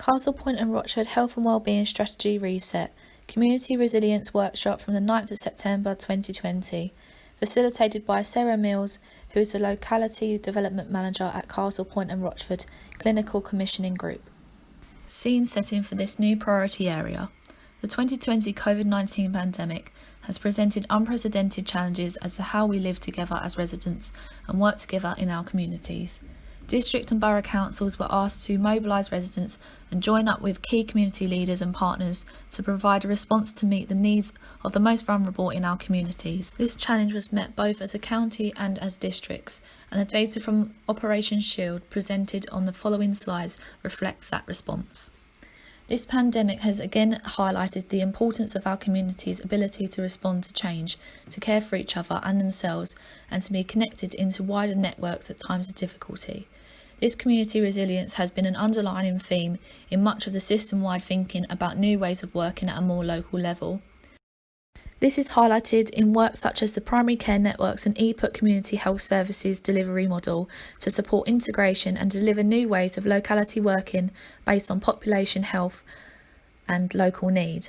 Castle Point and Rochford Health and Wellbeing Strategy Reset, Community Resilience Workshop from the 9th of September 2020, facilitated by Sarah Mills, who is the Locality Development Manager at Castle Point and Rochford Clinical Commissioning Group. Scene setting for this new priority area. The 2020 COVID-19 pandemic has presented unprecedented challenges as to how we live together as residents and work together in our communities. District and borough councils were asked to mobilise residents and join up with key community leaders and partners to provide a response to meet the needs of the most vulnerable in our communities. This challenge was met both as a county and as districts, and the data from Operation Shield presented on the following slides reflects that response. This pandemic has again highlighted the importance of our community's ability to respond to change, to care for each other and themselves, and to be connected into wider networks at times of difficulty. This community resilience has been an underlying theme in much of the system-wide thinking about new ways of working at a more local level. This is highlighted in work such as the primary care networks and ePut community health services delivery model to support integration and deliver new ways of locality working based on population health and local need.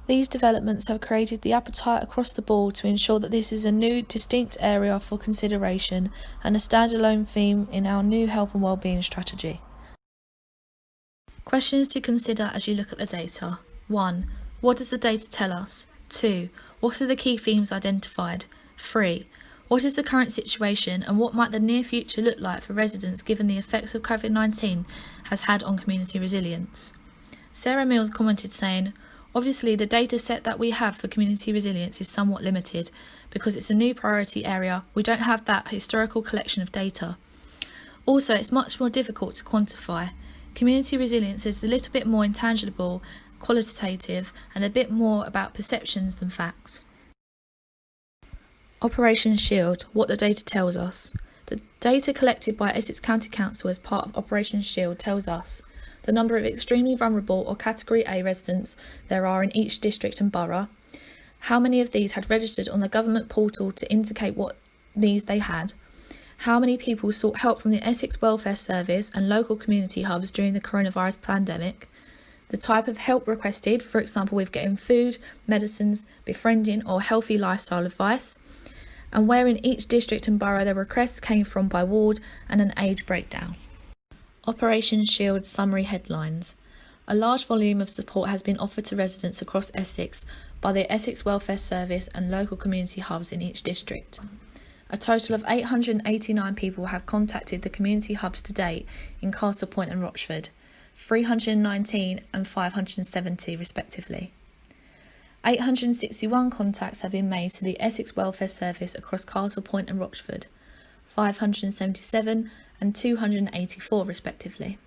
These developments have created the appetite across the board to ensure that this is a new, distinct area for consideration and a standalone theme in our new health and wellbeing strategy. Questions to consider as you look at the data. 1. What does the data tell us? 2. What are the key themes identified? 3. What is the current situation and what might the near future look like for residents given the effects of COVID-19 has had on community resilience? Sarah Mills commented saying, "Obviously the data set that we have for community resilience is somewhat limited because it's a new priority area. We don't have that historical collection of data. Also, it's much more difficult to quantify. Community resilience is a little bit more intangible, qualitative, and a bit more about perceptions than facts." Operation Shield, what the data tells us. The data collected by Essex County Council as part of Operation Shield tells us the number of extremely vulnerable or Category A residents there are in each district and borough, how many of these had registered on the government portal to indicate what needs they had, how many people sought help from the Essex Welfare Service and local community hubs during the coronavirus pandemic, the type of help requested, for example with getting food, medicines, befriending or healthy lifestyle advice, and where in each district and borough the requests came from by ward and an age breakdown. Operation Shield summary headlines. A large volume of support has been offered to residents across Essex by the Essex Welfare Service and local community hubs in each district. A total of 889 people have contacted the community hubs to date in Castle Point and Rochford, 319 and 570 respectively. 861 contacts have been made to the Essex Welfare Service across Castle Point and Rochford, 577 and 284 respectively.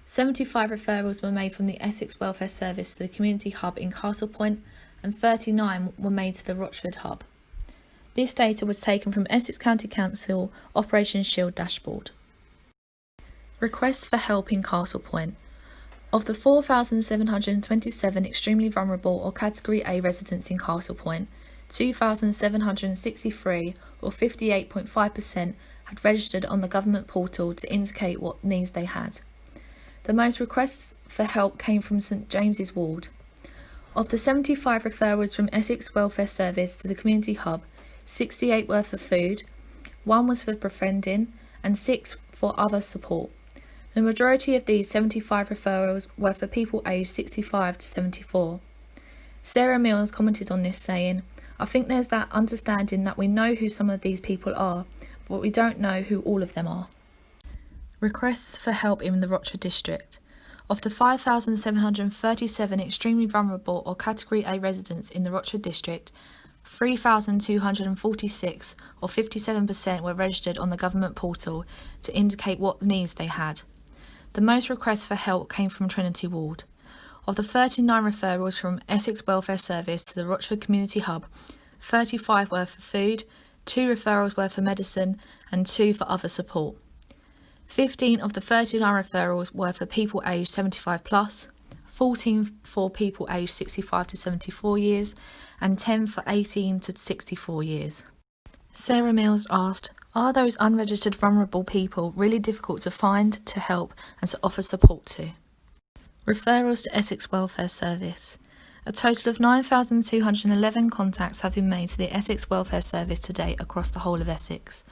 75 referrals were made from the Essex Welfare Service to the community hub in Castle Point and 39 were made to the Rochford hub. This data was taken from Essex County Council Operation Shield dashboard. Requests for help in Castle Point. Of the 4,727 extremely vulnerable or Category A residents in Castle Point, 2,763 or 58.5% had registered on the government portal to indicate what needs they had. The most requests for help came from St James's Ward. Of the 75 referrals from Essex Welfare Service to the community hub, 68 were for food, 1 was for befriending and 6 for other support. The majority of these 75 referrals were for people aged 65 to 74. Sarah Mills commented on this saying, "I think there's that understanding that we know who some of these people are, but we don't know who all of them are." Requests for help in the Rochford District. Of the 5,737 extremely vulnerable or Category A residents in the Rochford District, 3,246 or 57% were registered on the government portal to indicate what needs they had. The most requests for help came from Trinity Ward. Of the 39 referrals from Essex Welfare Service to the Rochford Community Hub, 35 were for food, 2 referrals were for medicine and 2 for other support. 15 of the 39 referrals were for people aged 75 plus, 14 for people aged 65 to 74 years and 10 for 18 to 64 years. Sarah Mills asked, "Are those unregistered vulnerable people really difficult to find, to help and to offer support to?" Referrals to Essex Welfare Service. A total of 9,211 contacts have been made to the Essex Welfare Service to date across the whole of Essex.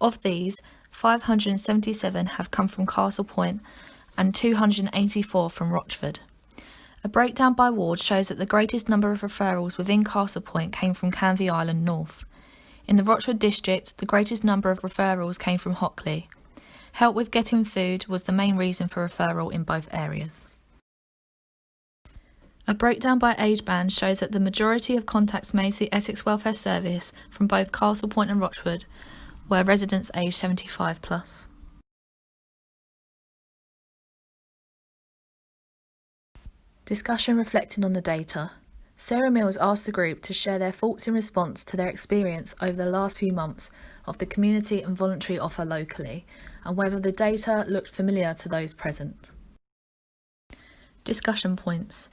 Of these, 577 have come from Castle Point and 284 from Rochford. A breakdown by ward shows that the greatest number of referrals within Castle Point came from Canvey Island North. In the Rochford District, the greatest number of referrals came from Hockley. Help with getting food was the main reason for referral in both areas. A breakdown by age band shows that the majority of contacts made to the Essex Welfare Service from both Castle Point and Rochford were residents aged 75 plus. Discussion reflecting on the data. Sarah Mills asked the group to share their thoughts in response to their experience over the last few months of the community and voluntary offer locally, and whether the data looked familiar to those present. Discussion points.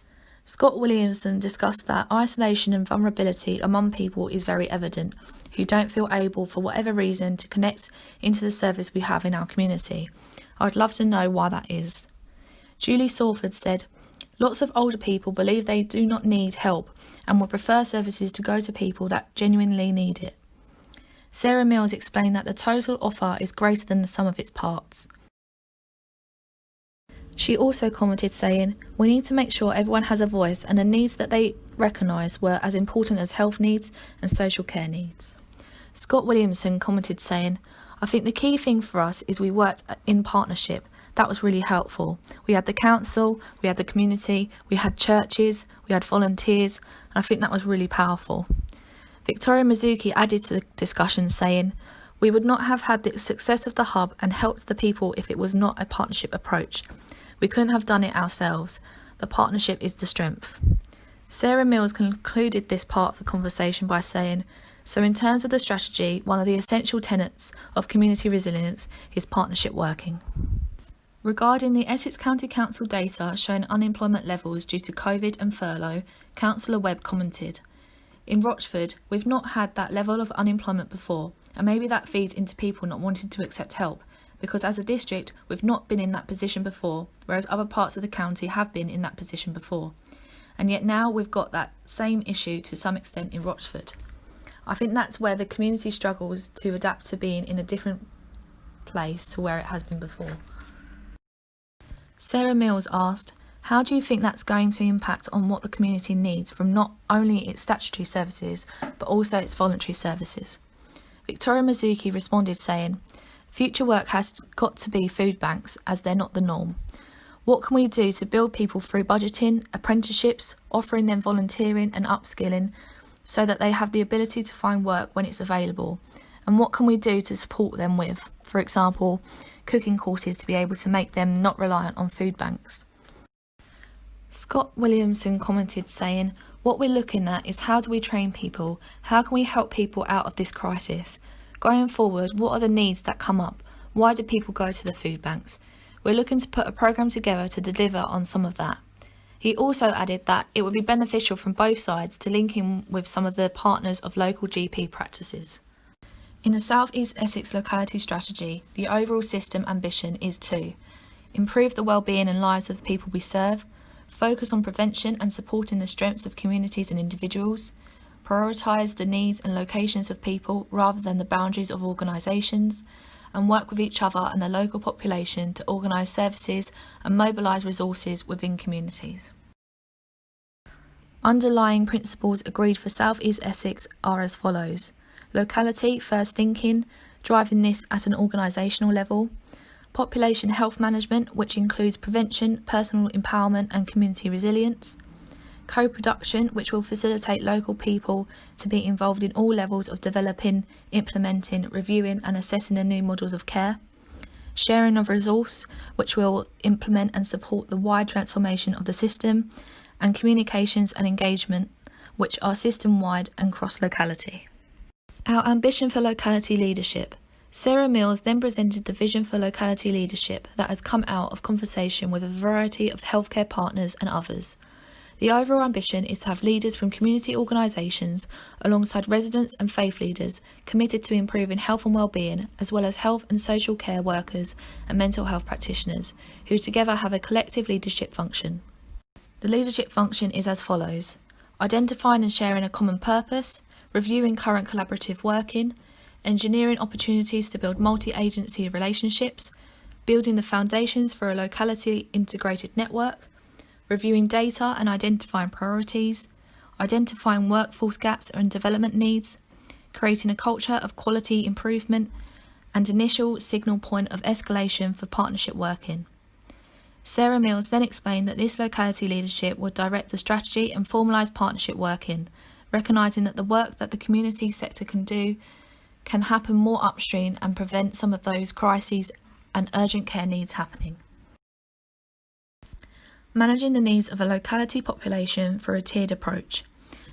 Scott Williamson discussed that isolation and vulnerability among people is very evident, who don't feel able for whatever reason to connect into the service we have in our community. I'd love to know why that is. Julie Sawford said, lots of older people believe they do not need help and would prefer services to go to people that genuinely need it. Sarah Mills explained that the total offer is greater than the sum of its parts. She also commented saying, we need to make sure everyone has a voice and the needs that they recognise were as important as health needs and social care needs. Scott Williamson commented saying, I think the key thing for us is we worked in partnership. That was really helpful. We had the council, we had the community, we had churches, we had volunteers, and I think that was really powerful. Victoria Mizuki added to the discussion saying, we would not have had the success of the hub and helped the people if it was not a partnership approach. We couldn't have done it ourselves. The partnership is the strength. Sarah Mills concluded this part of the conversation by saying, so in terms of the strategy, one of the essential tenets of community resilience is partnership working. Regarding the Essex County Council data showing unemployment levels due to COVID and furlough, Councillor Webb commented, in Rochford, we've not had that level of unemployment before, and maybe that feeds into people not wanting to accept help, because as a district, we've not been in that position before, whereas other parts of the county have been in that position before. And yet now we've got that same issue to some extent in Rochford. I think that's where the community struggles to adapt to being in a different place to where it has been before. Sarah Mills asked, how do you think that's going to impact on what the community needs from not only its statutory services, but also its voluntary services? Victoria Mizuki responded saying, future work has got to be food banks as they're not the norm. What can we do to build people through budgeting, apprenticeships, offering them volunteering and upskilling so that they have the ability to find work when it's available? And what can we do to support them with, for example, cooking courses to be able to make them not reliant on food banks? Scott Williamson commented saying, what we're looking at is how do we train people? How can we help people out of this crisis? Going forward, what are the needs that come up? Why do people go to the food banks? We're looking to put a programme together to deliver on some of that. He also added that it would be beneficial from both sides to link in with some of the partners of local GP practices. In the South East Essex Locality strategy, the overall system ambition is to improve the well-being and lives of the people we serve, focus on prevention and supporting the strengths of communities and individuals, prioritise the needs and locations of people rather than the boundaries of organisations, and work with each other and the local population to organise services and mobilise resources within communities. Underlying principles agreed for South East Essex are as follows. Locality, first thinking, driving this at an organisational level. Population health management, which includes prevention, personal empowerment and community resilience. Co-production, which will facilitate local people to be involved in all levels of developing, implementing, reviewing and assessing the new models of care. Sharing of resource, which will implement and support the wide transformation of the system. And communications and engagement, which are system-wide and cross-locality. Our ambition for locality leadership. Sarah Mills then presented the vision for locality leadership that has come out of conversation with a variety of healthcare partners and others. The overall ambition is to have leaders from community organisations alongside residents and faith leaders committed to improving health and wellbeing, as well as health and social care workers and mental health practitioners, who together have a collective leadership function. The leadership function is as follows: identifying and sharing a common purpose, reviewing current collaborative working, engineering opportunities to build multi-agency relationships, building the foundations for a locality integrated network, reviewing data and identifying priorities, identifying workforce gaps and development needs, creating a culture of quality improvement, and initial signal point of escalation for partnership working. Sarah Mills then explained that this locality leadership would direct the strategy and formalise partnership working, recognising that the work that the community sector can do can happen more upstream and prevent some of those crises and urgent care needs happening. Managing the needs of a locality population through a tiered approach.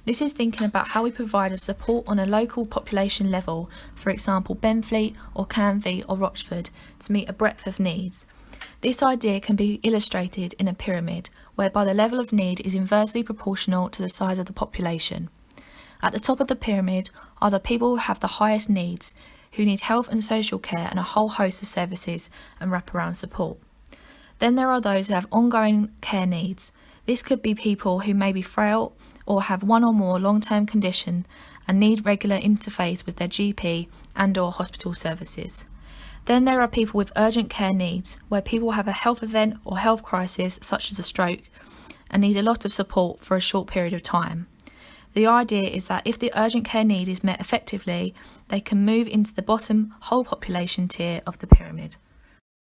This is thinking about how we provide a support on a local population level, for example Benfleet or Canvey or Rochford, to meet a breadth of needs. This idea can be illustrated in a pyramid, whereby the level of need is inversely proportional to the size of the population. At the top of the pyramid are the people who have the highest needs, who need health and social care and a whole host of services and wraparound support. Then there are those who have ongoing care needs. This could be people who may be frail or have one or more long-term condition and need regular interface with their GP and/or hospital services. Then there are people with urgent care needs, where people have a health event or health crisis such as a stroke and need a lot of support for a short period of time. The idea is that if the urgent care need is met effectively, they can move into the bottom whole population tier of the pyramid.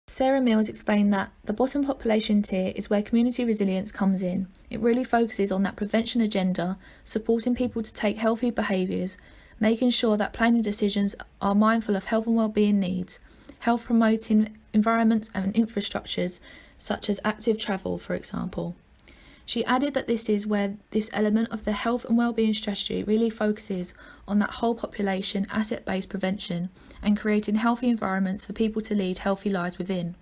Sarah Mills explained that the bottom population tier is where community resilience comes in. It really focuses on that prevention agenda, supporting people to take healthy behaviours, making sure that planning decisions are mindful of health and wellbeing needs, health promoting environments and infrastructures such as active travel, for example. She added that this is where this element of the health and wellbeing strategy really focuses on that whole population asset-based prevention and creating healthy environments for people to lead healthy lives within.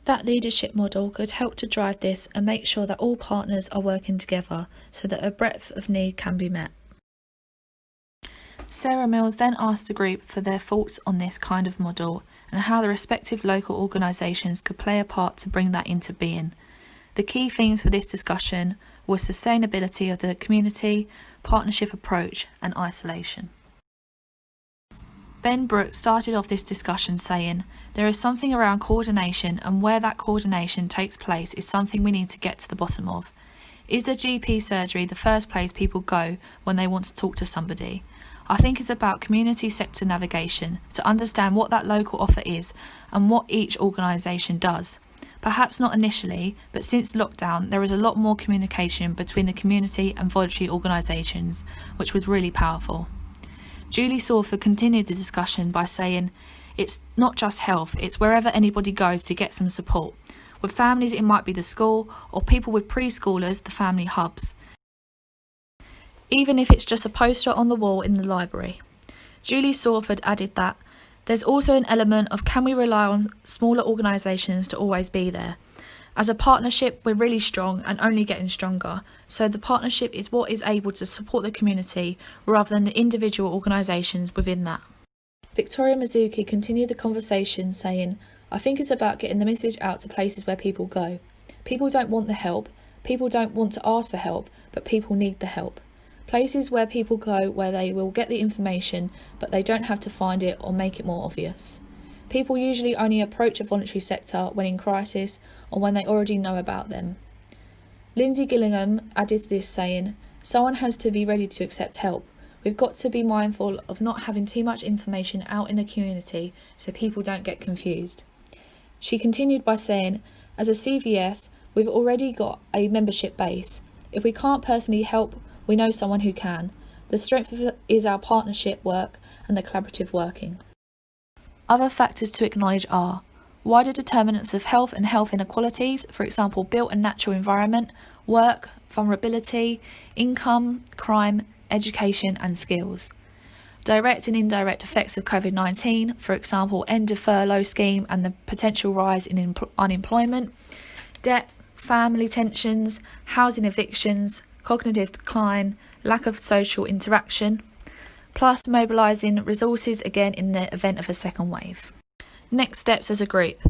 That leadership model could help to drive this and make sure that all partners are working together so that a breadth of need can be met. Sarah Mills then asked the group for their thoughts on this kind of model and how the respective local organisations could play a part to bring that into being. The key themes for this discussion were sustainability of the community, partnership approach and isolation. Ben Brooks started off this discussion saying, "There is something around coordination, and where that coordination takes place is something we need to get to the bottom of. Is the GP surgery the first place people go when they want to talk to somebody? I think it's about community sector navigation to understand what that local offer is and what each organisation does. Perhaps not initially, but since lockdown there is a lot more communication between the community and voluntary organisations, which was really powerful." Julie Sawford continued the discussion by saying, "It's not just health, it's wherever anybody goes to get some support. With families it might be the school, or people with preschoolers, the family hubs. Even if it's just a poster on the wall in the library." Julie Sawford added that there's also an element of, can we rely on smaller organisations to always be there? As a partnership, we're really strong and only getting stronger, so the partnership is what is able to support the community rather than the individual organisations within that. Victoria Mizuki continued the conversation saying, "I think it's about getting the message out to places where people go. People don't want the help, people don't want to ask for help, but people need the help. Places where people go where they will get the information, but they don't have to find it or make it more obvious. People usually only approach a voluntary sector when in crisis or when they already know about them." Lindsay Gillingham added this saying, "Someone has to be ready to accept help. We've got to be mindful of not having too much information out in the community so people don't get confused." She continued by saying, "As a CVS, we've already got a membership base. If we can't personally help, we know someone who can. The strength of it is our partnership work and the collaborative working." Other factors to acknowledge are wider determinants of health and health inequalities, for example built and natural environment, work, vulnerability, income, crime, education and skills. Direct and indirect effects of COVID-19, for example end of furlough scheme and the potential rise in unemployment, debt, family tensions, housing evictions, cognitive decline, lack of social interaction, plus mobilising resources again in the event of a second wave. Next steps as a group.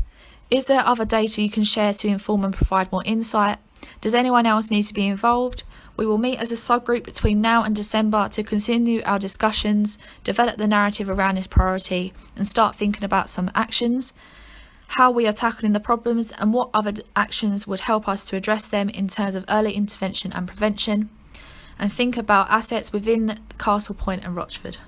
Is there other data you can share to inform and provide more insight? Does anyone else need to be involved? We will meet as a subgroup between now and December to continue our discussions, develop the narrative around this priority, and start thinking about some actions, how we are tackling the problems, and what other actions would help us to address them in terms of early intervention and prevention, and think about assets within Castle Point and Rochford.